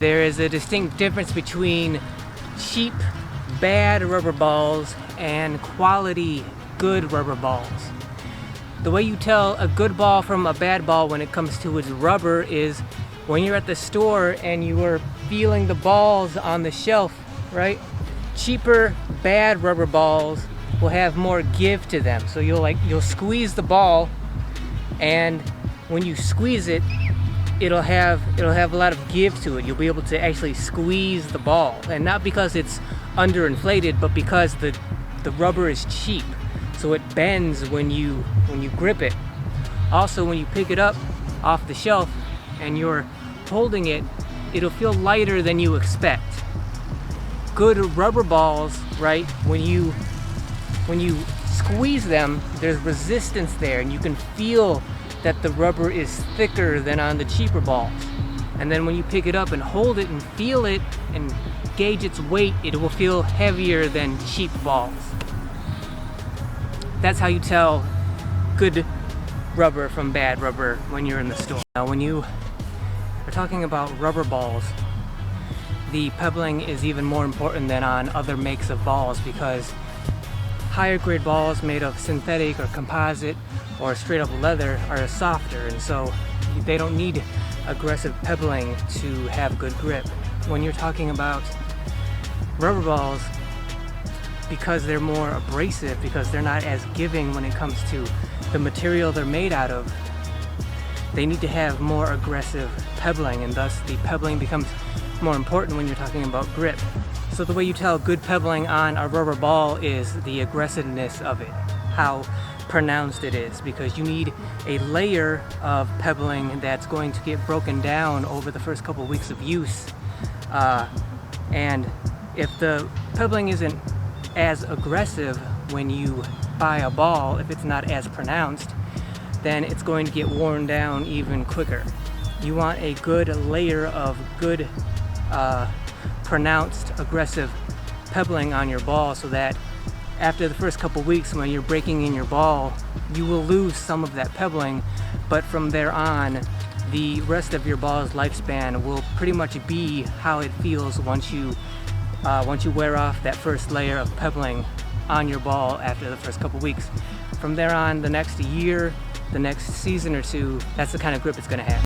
There is a distinct difference between cheap, bad rubber balls and quality, good rubber balls. The way you tell a good ball from a bad ball when it comes to its rubber is when you're at the store and you are feeling the balls on the shelf, right? Cheaper, bad rubber balls will have more give to them. So you'll squeeze the ball, and when you squeeze it, it'll have a lot of give to it. You'll be able to actually squeeze the ball, and not because it's underinflated, but because the rubber is cheap, so it bends when you grip it. Also, when you pick it up off the shelf and you're holding it, it'll feel lighter than you expect. Good rubber balls, right? When you squeeze them, there's resistance there, and you can feel that the rubber is thicker than on the cheaper balls. And then when you pick it up and hold it and feel it and gauge its weight, it will feel heavier than cheap balls. That's how you tell good rubber from bad rubber when you're in the store. Now, when you are talking about rubber balls, the pebbling is even more important than on other makes of balls, because higher grade balls made of synthetic or composite or straight up leather are softer, and so they don't need aggressive pebbling to have good grip. When you're talking about rubber balls, because they're more abrasive, because they're not as giving when it comes to the material they're made out of, they need to have more aggressive pebbling, and thus the pebbling becomes more important when you're talking about grip. So the way you tell good pebbling on a rubber ball is the aggressiveness of it, how pronounced it is, because you need a layer of pebbling that's going to get broken down over the first couple weeks of use. And if the pebbling isn't as aggressive when you buy a ball, if it's not as pronounced, then it's going to get worn down even quicker. You want a good layer of good pronounced aggressive pebbling on your ball, so that after the first couple weeks when you're breaking in your ball, you will lose some of that pebbling, but from there on, the rest of your ball's lifespan will pretty much be how it feels once you wear off that first layer of pebbling on your ball after the first couple weeks. From there on, the next year, the next season or two, that's the kind of grip it's going to have.